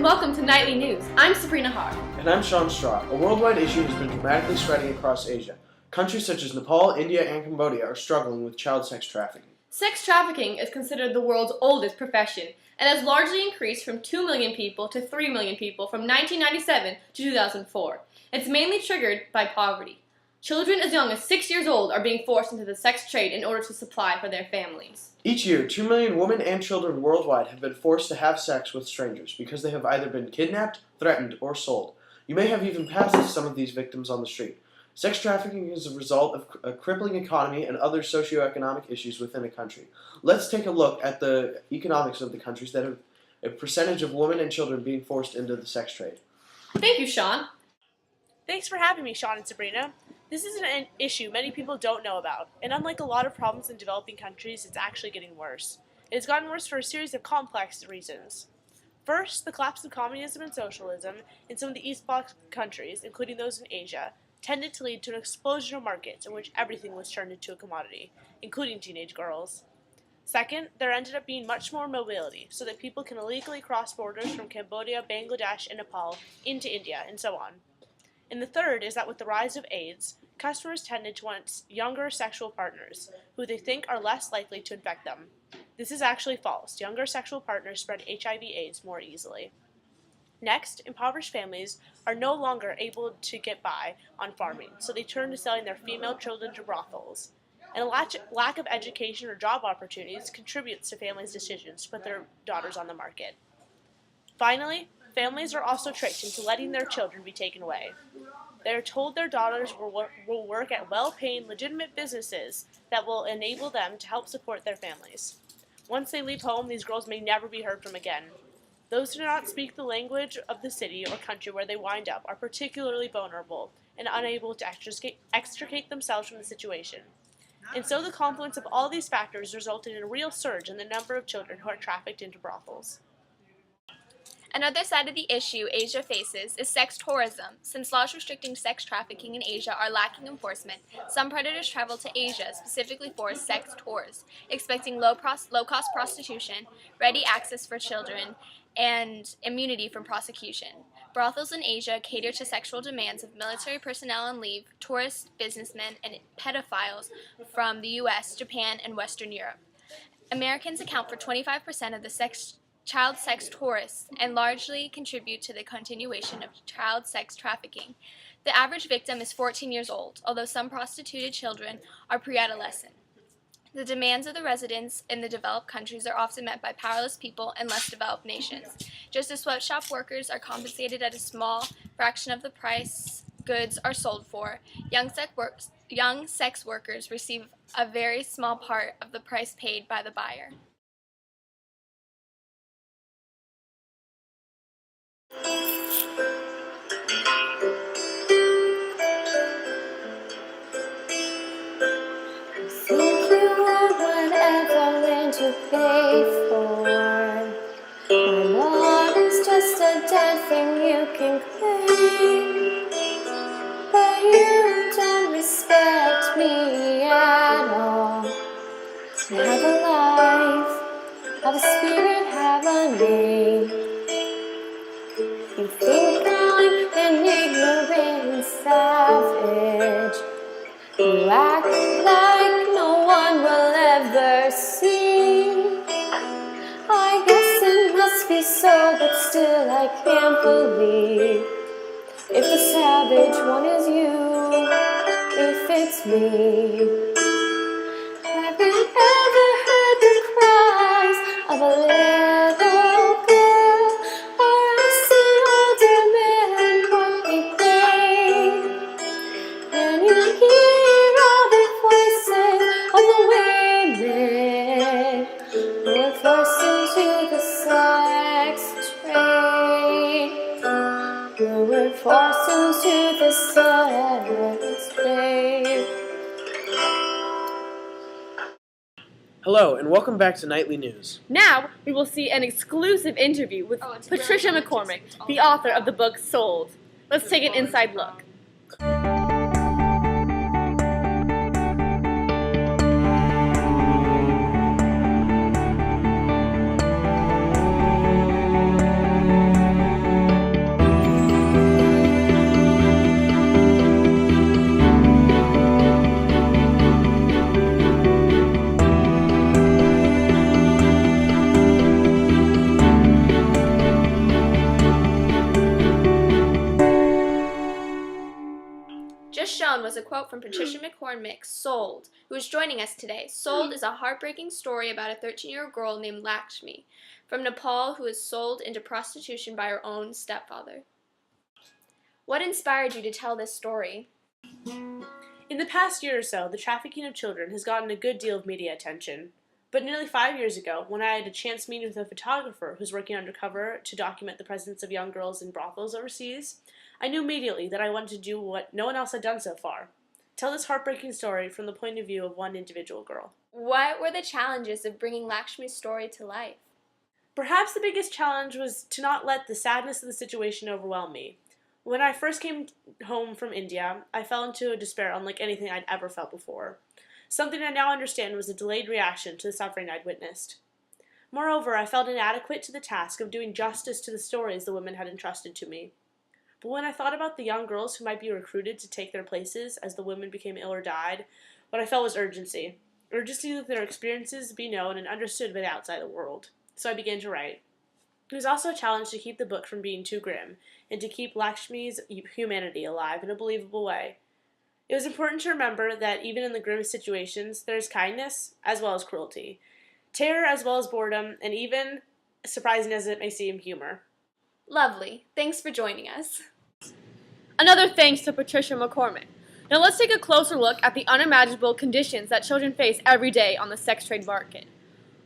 welcome to Nightly News. I'm Sabrina Haar. And I'm Sean Straw. A worldwide issue has been dramatically spreading across Asia. Countries such as Nepal, India, and Cambodia are struggling with child sex trafficking. Sex trafficking is considered the world's oldest profession and has largely increased from 2 million people to 3 million people from 1997 to 2004. It's mainly triggered by poverty. Children as young as 6 years old are being forced into the sex trade in order to supply for their families. Each year, 2 million women and children worldwide have been forced to have sex with strangers because they have either been kidnapped, threatened, or sold. You may have even passed some of these victims on the street. Sex trafficking is a result of a crippling economy and other socioeconomic issues within a country. Let's take a look at the economics of the countries that have a percentage of women and children being forced into the sex trade. Thank you, Sean. Thanks for having me, Sean and Sabrina. This is an issue many people don't know about, and unlike a lot of problems in developing countries, it's actually getting worse. It has gotten worse for a series of complex reasons. First, the collapse of communism and socialism in some of the East Bloc countries, including those in Asia, tended to lead to an explosion of markets in which everything was turned into a commodity, including teenage girls. Second, there ended up being much more mobility, so that people can illegally cross borders from Cambodia, Bangladesh, and Nepal into India, and so on. And the third is that with the rise of AIDS, customers tended to want younger sexual partners, who they think are less likely to infect them. This is actually false. Younger sexual partners spread HIV/AIDS more easily. Next, impoverished families are no longer able to get by on farming, so they turn to selling their female children to brothels. And a lack of education or job opportunities contributes to families' decisions to put their daughters on the market. Finally, families are also tricked into letting their children be taken away. They are told their daughters will work at well-paying, legitimate businesses that will enable them to help support their families. Once they leave home, these girls may never be heard from again. Those who do not speak the language of the city or country where they wind up are particularly vulnerable and unable to extricate themselves from the situation. And so the confluence of all these factors resulted in a real surge in the number of children who are trafficked into brothels. Another side of the issue Asia faces is sex tourism. Since laws restricting sex trafficking in Asia are lacking enforcement, some predators travel to Asia specifically for sex tours, expecting low-cost prostitution, ready access for children, and immunity from prosecution. Brothels in Asia cater to sexual demands of military personnel on leave, tourists, businessmen, and pedophiles from the U.S., Japan, and Western Europe. Americans account for 25% of the child sex tourists and largely contribute to the continuation of child sex trafficking. The average victim is 14 years old, although some prostituted children are pre-adolescent. The demands of the residents in the developed countries are often met by powerless people in less developed nations. Just as sweatshop workers are compensated at a small fraction of the price goods are sold for, young sex workers receive a very small part of the price paid by the buyer. To pay for. My love is just a dead thing you can claim, but you don't respect me at all. I have a life, have a spirit, have a name. You think I'm an ignorant savage. You act like no one will ever see. I guess it must be so, but still I can't believe. If the savage one is you, if it's me. Have you ever heard the cries of a little girl, or asked an older man what he paid? And you hear all the voices of the women who are forced into the sex trade. Who were forced into the sex trade. Hello, and welcome back to Nightly News. Now, we will see an exclusive interview with Patricia McCormick, the author of the book Sold. Let's take an inside look. Just shown was a quote from Patricia McCormick's Sold, who is joining us today. Sold is a heartbreaking story about a 13-year-old girl named Lakshmi from Nepal who was sold into prostitution by her own stepfather. What inspired you to tell this story? In the past year or so, the trafficking of children has gotten a good deal of media attention. But nearly 5 years ago, when I had a chance meeting with a photographer who's working undercover to document the presence of young girls in brothels overseas, I knew immediately that I wanted to do what no one else had done so far. Tell this heartbreaking story from the point of view of one individual girl. What were the challenges of bringing Lakshmi's story to life? Perhaps the biggest challenge was to not let the sadness of the situation overwhelm me. When I first came home from India, I fell into a despair unlike anything I'd ever felt before. Something I now understand was a delayed reaction to the suffering I'd witnessed. Moreover, I felt inadequate to the task of doing justice to the stories the women had entrusted to me. But when I thought about the young girls who might be recruited to take their places as the women became ill or died, what I felt was urgency. Urgency that their experiences be known and understood by the outside world. So I began to write. It was also a challenge to keep the book from being too grim, and to keep Lakshmi's humanity alive in a believable way. It was important to remember that even in the grimmest situations, there is kindness as well as cruelty, terror as well as boredom, and even, surprising as it may seem, humor. Lovely. Thanks for joining us. Another thanks to Patricia McCormick. Now let's take a closer look at the unimaginable conditions that children face every day on the sex trade market.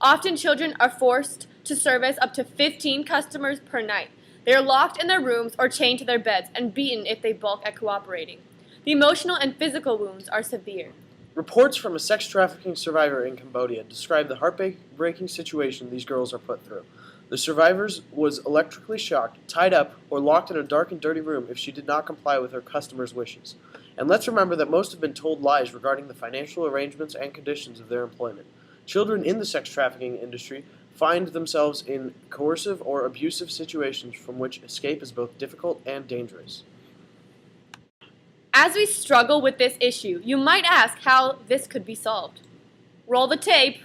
Often children are forced to service up to 15 customers per night. They are locked in their rooms or chained to their beds and beaten if they balk at cooperating. The emotional and physical wounds are severe. Reports from a sex trafficking survivor in Cambodia describe the heartbreaking situation these girls are put through. The survivor was electrically shocked, tied up, or locked in a dark and dirty room if she did not comply with her customers' wishes. And let's remember that most have been told lies regarding the financial arrangements and conditions of their employment. Children in the sex trafficking industry find themselves in coercive or abusive situations from which escape is both difficult and dangerous. As we struggle with this issue, you might ask how this could be solved. Roll the tape.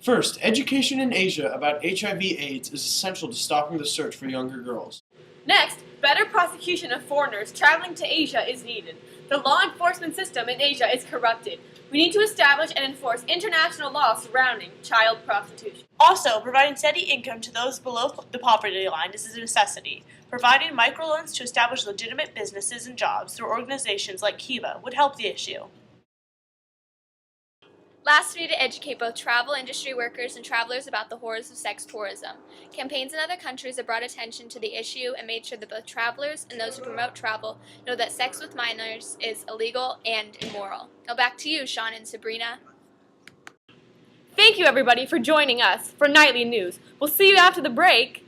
First, education in Asia about HIV/AIDS is essential to stopping the search for younger girls. Next, better prosecution of foreigners traveling to Asia is needed. The law enforcement system in Asia is corrupted. We need to establish and enforce international law surrounding child prostitution. Also, providing steady income to those below the poverty line is a necessity. Providing microloans to establish legitimate businesses and jobs through organizations like Kiva would help the issue. Lastly, to educate both travel industry workers and travelers about the horrors of sex tourism. Campaigns in other countries have brought attention to the issue and made sure that both travelers and those who promote travel know that sex with minors is illegal and immoral. Now back to you, Sean and Sabrina. Thank you, everybody, for joining us for Nightly News. We'll see you after the break.